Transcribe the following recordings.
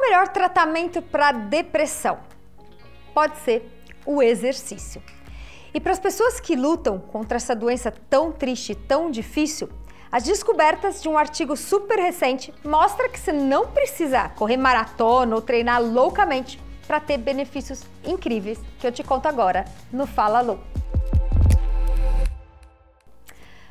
melhor tratamento para depressão? Pode ser o exercício. E para as pessoas que lutam contra essa doença tão triste, tão difícil, as descobertas de um artigo super recente mostram que você não precisa correr maratona ou treinar loucamente para ter benefícios incríveis que eu te conto agora no Fala Lu.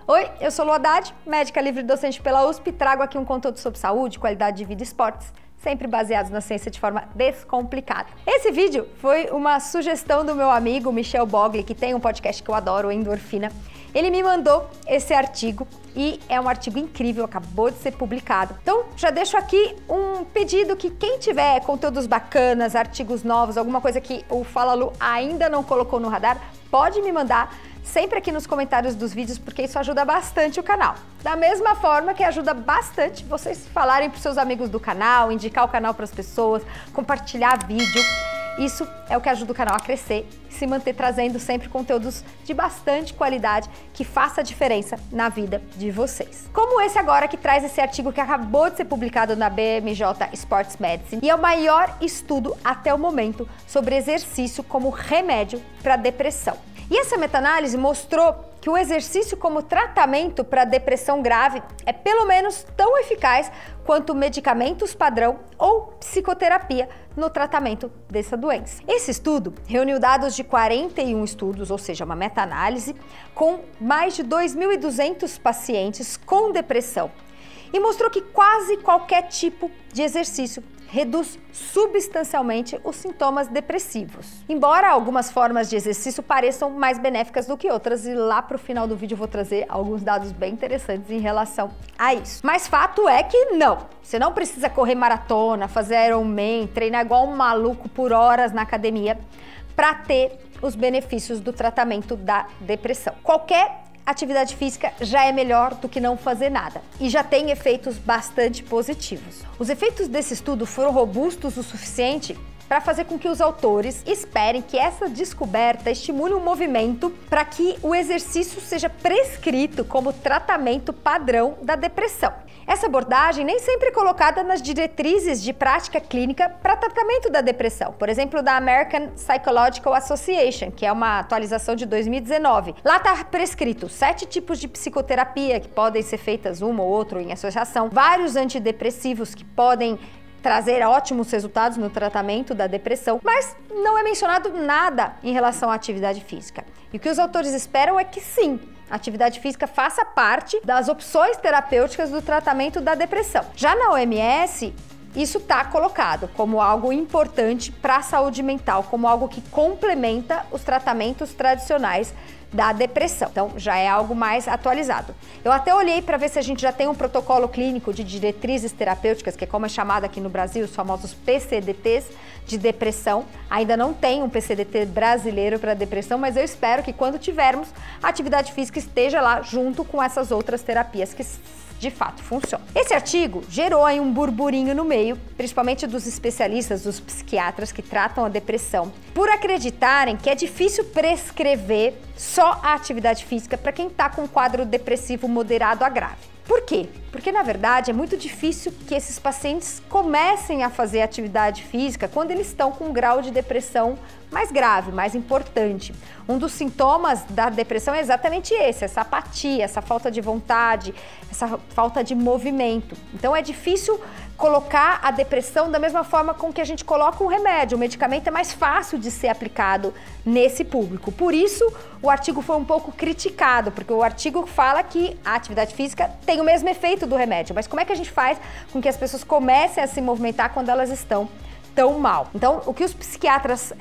Oi, eu sou Lu Haddad, médica livre docente pela USP e trago aqui um conteúdo sobre saúde, qualidade de vida e esportes, sempre baseados na ciência de forma descomplicada. Esse vídeo foi uma sugestão do meu amigo Michel Bogli, que tem um podcast que eu adoro, o Endorfina. Ele me mandou esse artigo e é um artigo incrível, acabou de ser publicado. Então, já deixo aqui um pedido que quem tiver conteúdos bacanas, artigos novos, alguma coisa que o Fala Lu ainda não colocou no radar, pode me mandar sempre aqui nos comentários dos vídeos, porque isso ajuda bastante o canal. Da mesma forma que ajuda bastante vocês falarem para os seus amigos do canal, indicar o canal para as pessoas, compartilhar vídeo. Isso é o que ajuda o canal a crescer e se manter trazendo sempre conteúdos de bastante qualidade que faça a diferença na vida de vocês. Como esse agora que traz esse artigo que acabou de ser publicado na BMJ Sports Medicine e é o maior estudo até o momento sobre exercício como remédio para depressão. E essa meta-análise mostrou que o exercício como tratamento para depressão grave é pelo menos tão eficaz quanto medicamentos padrão ou psicoterapia no tratamento dessa doença. Esse estudo reuniu dados de 41 estudos, ou seja, uma meta-análise, com mais de 2.200 pacientes com depressão e mostrou que quase qualquer tipo de exercício reduz substancialmente os sintomas depressivos. Embora algumas formas de exercício pareçam mais benéficas do que outras, e lá pro final do vídeo eu vou trazer alguns dados bem interessantes em relação a isso. Mas fato é que não, você não precisa correr maratona, fazer Ironman, treinar igual um maluco por horas na academia para ter os benefícios do tratamento da depressão. Qualquer atividade física já é melhor do que não fazer nada e já tem efeitos bastante positivos. Os efeitos desse estudo foram robustos o suficiente para fazer com que os autores esperem que essa descoberta estimule um movimento para que o exercício seja prescrito como tratamento padrão da depressão. Essa abordagem nem sempre é colocada nas diretrizes de prática clínica para tratamento da depressão, por exemplo, da American Psychological Association, que é uma atualização de 2019. Lá está prescrito 7 tipos de psicoterapia que podem ser feitas uma ou outra em associação, vários antidepressivos que podem trazer ótimos resultados no tratamento da depressão, mas não é mencionado nada em relação à atividade física. E o que os autores esperam é que sim, a atividade física faça parte das opções terapêuticas do tratamento da depressão. Já na OMS, isso está colocado como algo importante para a saúde mental, como algo que complementa os tratamentos tradicionais da depressão. Então, já é algo mais atualizado. Eu até olhei para ver se a gente já tem um protocolo clínico de diretrizes terapêuticas, que é como é chamado aqui no Brasil, os famosos PCDTs de depressão. Ainda não tem um PCDT brasileiro para depressão, mas eu espero que quando tivermos, a atividade física esteja lá junto com essas outras terapias que de fato funciona. Esse artigo gerou aí um burburinho no meio, principalmente dos especialistas, dos psiquiatras que tratam a depressão, por acreditarem que é difícil prescrever só a atividade física para quem está com um quadro depressivo moderado a grave. Por quê? Porque, na verdade, é muito difícil que esses pacientes comecem a fazer atividade física quando eles estão com um grau de depressão mais grave, mais importante. Um dos sintomas da depressão é exatamente esse, essa apatia, essa falta de vontade, essa falta de movimento. Então, é difícil colocar a depressão da mesma forma com que a gente coloca um remédio. O medicamento é mais fácil de ser aplicado nesse público. Por isso, o artigo foi um pouco criticado, porque o artigo fala que a atividade física tem o mesmo efeito do remédio. Mas como é que a gente faz com que as pessoas comecem a se movimentar quando elas estão tão mal? Então, o que os psiquiatras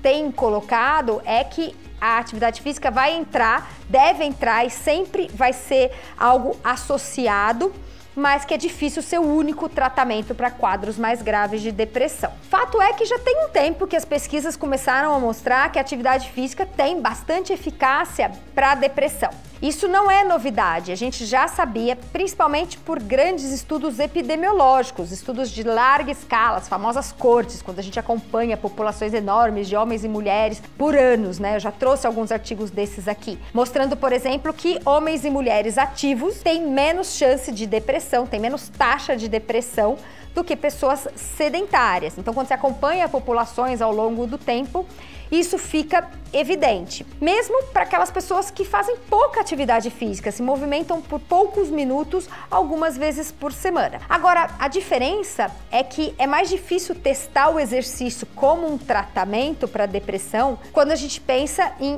têm colocado é que a atividade física vai entrar, deve entrar e sempre vai ser algo associado, mas que é difícil ser o único tratamento para quadros mais graves de depressão. Fato é que já tem um tempo que as pesquisas começaram a mostrar que a atividade física tem bastante eficácia para a depressão. Isso não é novidade, a gente já sabia, principalmente por grandes estudos epidemiológicos, estudos de larga escala, as famosas coortes, quando a gente acompanha populações enormes de homens e mulheres por anos, né? Eu já trouxe alguns artigos desses aqui, mostrando, por exemplo, que homens e mulheres ativos têm menos chance de depressão, têm menos taxa de depressão do que pessoas sedentárias. Então, quando você acompanha populações ao longo do tempo, isso fica evidente. Mesmo para aquelas pessoas que fazem pouca atividade física, se movimentam por poucos minutos, algumas vezes por semana. Agora, a diferença é que é mais difícil testar o exercício como um tratamento para depressão quando a gente pensa em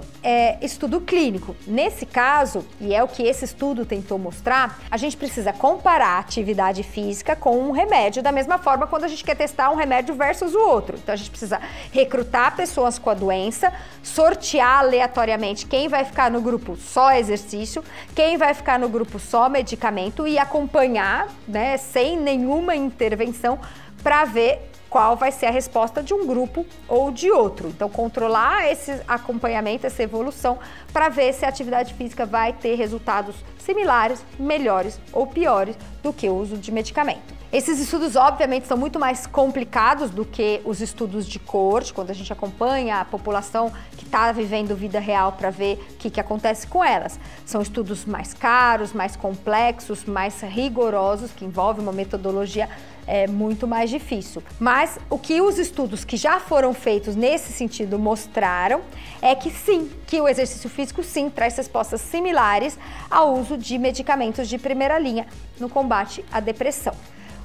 estudo clínico. Nesse caso, e é o que esse estudo tentou mostrar, a gente precisa comparar a atividade física com um remédio, da mesma forma quando a gente quer testar um remédio versus o outro. Então, a gente precisa recrutar pessoas com a doença, sortear aleatoriamente quem vai ficar no grupo só exercício, quem vai ficar no grupo só medicamento e acompanhar, né, sem nenhuma intervenção para ver qual vai ser a resposta de um grupo ou de outro. Então, controlar esse acompanhamento, essa evolução, para ver se a atividade física vai ter resultados similares, melhores ou piores do que o uso de medicamento. Esses estudos, obviamente, são muito mais complicados do que os estudos de coorte, quando a gente acompanha a população que está vivendo vida real para ver o que acontece com elas. São estudos mais caros, mais complexos, mais rigorosos, que envolvem uma metodologia muito mais difícil. Mas o que os estudos que já foram feitos nesse sentido mostraram é que sim, que o exercício físico sim traz respostas similares ao uso de medicamentos de primeira linha no combate à depressão.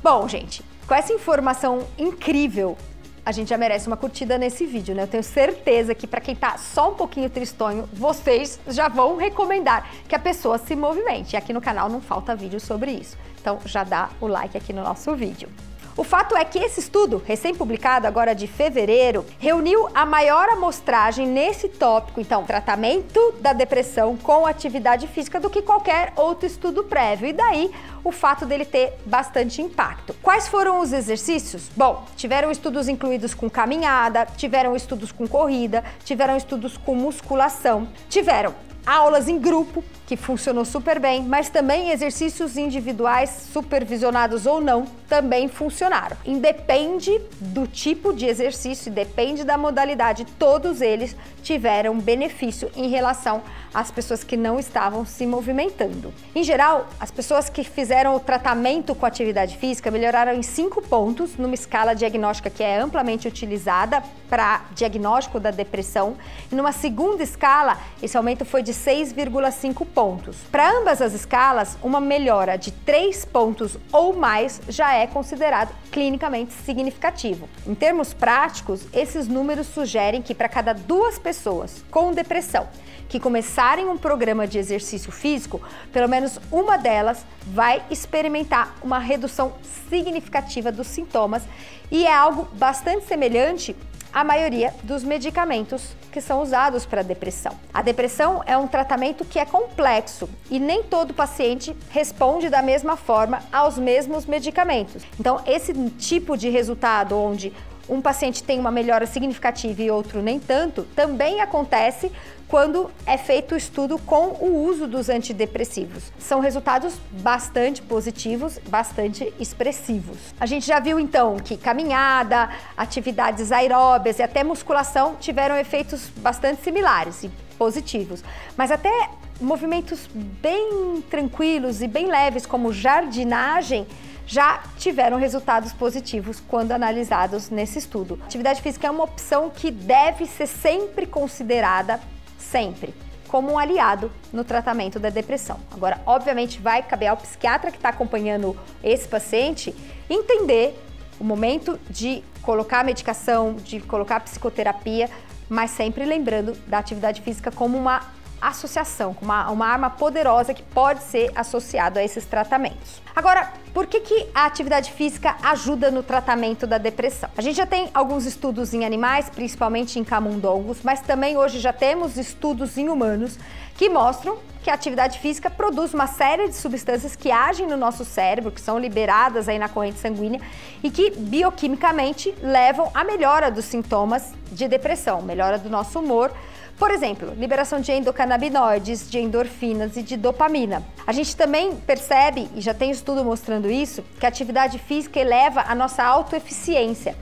Bom, gente, com essa informação incrível, a gente já merece uma curtida nesse vídeo, né? Eu tenho certeza que para quem tá só um pouquinho tristonho, vocês já vão recomendar que a pessoa se movimente. E aqui no canal não falta vídeo sobre isso. Então já dá o like aqui no nosso vídeo. O fato é que esse estudo, recém-publicado agora de fevereiro, reuniu a maior amostragem nesse tópico, então, tratamento da depressão com atividade física, do que qualquer outro estudo prévio. E daí, o fato dele ter bastante impacto. Quais foram os exercícios? Bom, tiveram estudos incluídos com caminhada, tiveram estudos com corrida, tiveram estudos com musculação, tiveram aulas em grupo, que funcionou super bem, mas também exercícios individuais, supervisionados ou não, também funcionaram. Independe do tipo de exercício, depende da modalidade, todos eles tiveram benefício em relação às pessoas que não estavam se movimentando. Em geral, as pessoas que fizeram o tratamento com atividade física melhoraram em 5 pontos, numa escala diagnóstica que é amplamente utilizada para diagnóstico da depressão, e numa segunda escala, esse aumento foi de 6,5 pontos. Para ambas as escalas, uma melhora de 3 pontos ou mais já é considerado clinicamente significativo. Em termos práticos, esses números sugerem que para cada 2 pessoas com depressão que começarem um programa de exercício físico, pelo menos uma delas vai experimentar uma redução significativa dos sintomas, e é algo bastante semelhante à maioria dos medicamentos que são usados para a depressão. A depressão é um tratamento que é complexo e nem todo paciente responde da mesma forma aos mesmos medicamentos. Então, esse tipo de resultado onde um paciente tem uma melhora significativa e outro nem tanto, também acontece quando é feito o estudo com o uso dos antidepressivos. São resultados bastante positivos, bastante expressivos. A gente já viu então que caminhada, atividades aeróbias e até musculação tiveram efeitos bastante similares e positivos, mas até movimentos bem tranquilos e bem leves, como jardinagem, já tiveram resultados positivos quando analisados nesse estudo. Atividade física é uma opção que deve ser sempre considerada, sempre, como um aliado no tratamento da depressão. Agora, obviamente, vai caber ao psiquiatra que está acompanhando esse paciente entender o momento de colocar a medicação, de colocar a psicoterapia, mas sempre lembrando da atividade física como uma associação, com uma arma poderosa que pode ser associada a esses tratamentos. Agora, por que a atividade física ajuda no tratamento da depressão? A gente já tem alguns estudos em animais, principalmente em camundongos, mas também hoje já temos estudos em humanos que mostram que a atividade física produz uma série de substâncias que agem no nosso cérebro, que são liberadas aí na corrente sanguínea e que bioquimicamente levam à melhora dos sintomas de depressão, melhora do nosso humor. Por exemplo, liberação de endocannabinoides, de endorfinas e de dopamina. A gente também percebe, e já tem estudo mostrando isso, que a atividade física eleva a nossa autoeficiência,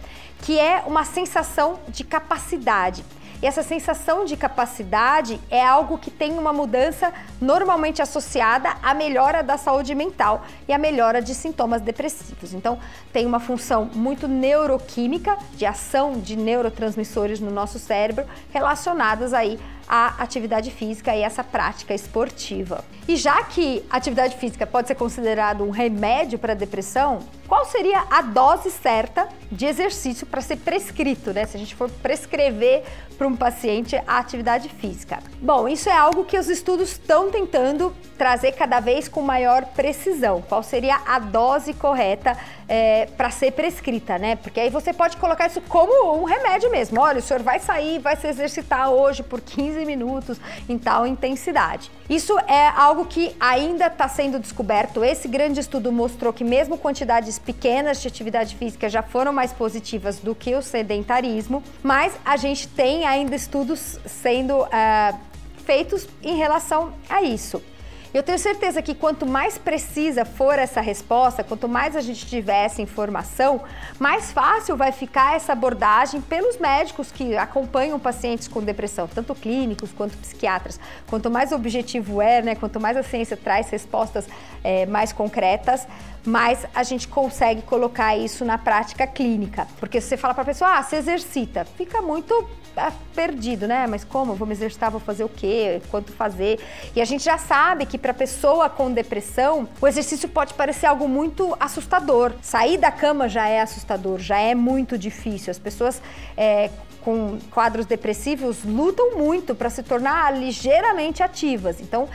que é uma sensação de capacidade. E essa sensação de capacidade é algo que tem uma mudança normalmente associada à melhora da saúde mental e à melhora de sintomas depressivos. Então, tem uma função muito neuroquímica, de ação de neurotransmissores no nosso cérebro, relacionadas aí à atividade física e essa prática esportiva. E já que a atividade física pode ser considerado um remédio para a depressão, qual seria a dose certa de exercício para ser prescrito, né? Se a gente for prescrever para um paciente a atividade física. Bom, isso é algo que os estudos estão tentando trazer cada vez com maior precisão. Qual seria a dose correta para ser prescrita, né? Porque aí você pode colocar isso como um remédio mesmo. Olha, o senhor vai sair, vai se exercitar hoje por 15 minutos em tal intensidade. Isso é algo que ainda está sendo descoberto. Esse grande estudo mostrou que mesmo quantidades pequenas de atividade física já foram mais positivas do que o sedentarismo, mas a gente tem ainda estudos sendo feitos em relação a isso. Eu tenho certeza que quanto mais precisa for essa resposta, quanto mais a gente tiver essa informação, mais fácil vai ficar essa abordagem pelos médicos que acompanham pacientes com depressão, tanto clínicos quanto psiquiatras. Quanto mais objetivo é, né, quanto mais a ciência traz respostas mais concretas, mais a gente consegue colocar isso na prática clínica. Porque se você fala para a pessoa, se exercita, fica muito perdido, né? Mas como? Vou me exercitar, vou fazer o quê? Quanto fazer? E a gente já sabe que para pessoa com depressão, o exercício pode parecer algo muito assustador. Sair da cama já é assustador, já é muito difícil. As pessoas com quadros depressivos lutam muito para se tornar ligeiramente ativas. Então,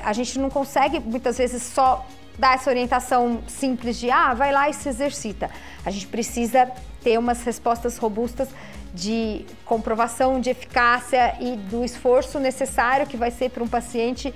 a gente não consegue muitas vezes só dar essa orientação simples de vai lá e se exercita. A gente precisa ter umas respostas robustas de comprovação de eficácia e do esforço necessário que vai ser para um paciente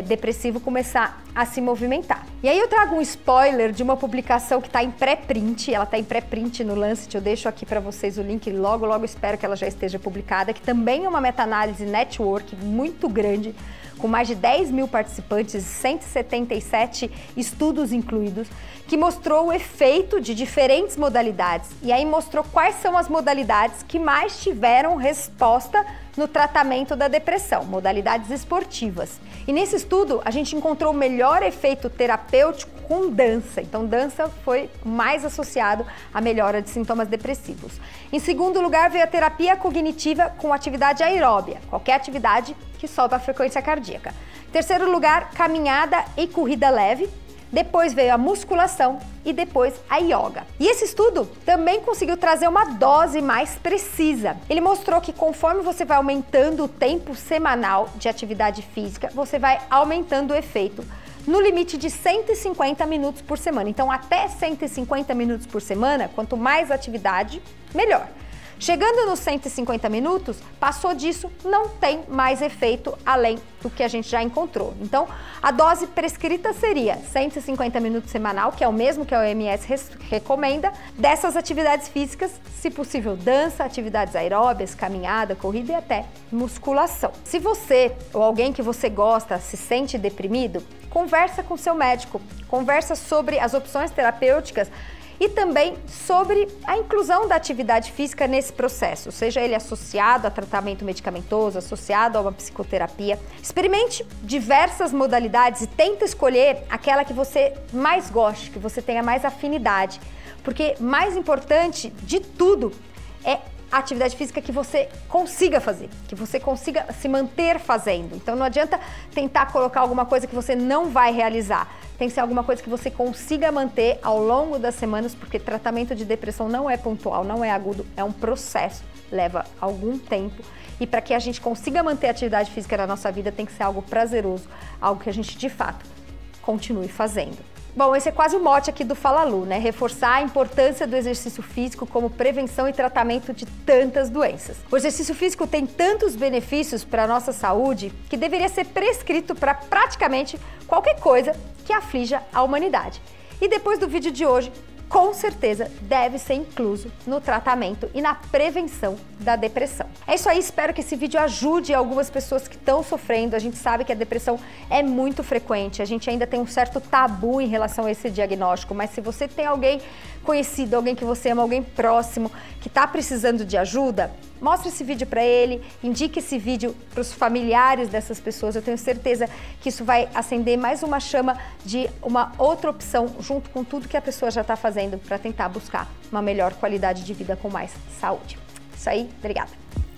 depressivo começar a se movimentar. E aí eu trago um spoiler de uma publicação que está em pré-print, ela está em pré-print no Lancet, eu deixo aqui para vocês o link, logo espero que ela já esteja publicada, que também é uma meta-análise network muito grande, com mais de 10 mil participantes, 177 estudos incluídos, que mostrou o efeito de diferentes modalidades. E aí mostrou quais são as modalidades que mais tiveram resposta no tratamento da depressão, modalidades esportivas. E nesse estudo, a gente encontrou o melhor efeito terapêutico com dança. Então, dança foi mais associado à melhora de sintomas depressivos. Em segundo lugar, veio a terapia cognitiva com atividade aeróbia, qualquer atividade que sobe a frequência cardíaca. Em terceiro lugar, caminhada e corrida leve. Depois veio a musculação e depois a yoga. E esse estudo também conseguiu trazer uma dose mais precisa. Ele mostrou que conforme você vai aumentando o tempo semanal de atividade física, você vai aumentando o efeito no limite de 150 minutos por semana. Então, até 150 minutos por semana, quanto mais atividade, melhor. Chegando nos 150 minutos, passou disso, não tem mais efeito além do que a gente já encontrou. Então, a dose prescrita seria 150 minutos semanal, que é o mesmo que a OMS recomenda, dessas atividades físicas, se possível dança, atividades aeróbias, caminhada, corrida e até musculação. Se você ou alguém que você gosta se sente deprimido, conversa com seu médico, conversa sobre as opções terapêuticas e também sobre a inclusão da atividade física nesse processo, seja ele associado a tratamento medicamentoso, associado a uma psicoterapia. Experimente diversas modalidades e tenta escolher aquela que você mais goste, que você tenha mais afinidade, porque mais importante de tudo é a atividade física que você consiga fazer, que você consiga se manter fazendo. Então não adianta tentar colocar alguma coisa que você não vai realizar. Tem que ser alguma coisa que você consiga manter ao longo das semanas, porque tratamento de depressão não é pontual, não é agudo, é um processo, leva algum tempo. E para que a gente consiga manter a atividade física na nossa vida, tem que ser algo prazeroso, algo que a gente de fato continue fazendo. Bom, esse é quase o mote aqui do Fala Lu, né? Reforçar a importância do exercício físico como prevenção e tratamento de tantas doenças. O exercício físico tem tantos benefícios para a nossa saúde que deveria ser prescrito para praticamente qualquer coisa que aflija a humanidade. E depois do vídeo de hoje, com certeza deve ser incluso no tratamento e na prevenção da depressão. É isso aí, espero que esse vídeo ajude algumas pessoas que estão sofrendo. A gente sabe que a depressão é muito frequente, a gente ainda tem um certo tabu em relação a esse diagnóstico, mas se você tem alguém conhecido, alguém que você ama, alguém próximo, que está precisando de ajuda, mostre esse vídeo para ele, indique esse vídeo para os familiares dessas pessoas. Eu tenho certeza que isso vai acender mais uma chama de uma outra opção, junto com tudo que a pessoa já está fazendo para tentar buscar uma melhor qualidade de vida com mais saúde. Isso aí, obrigada!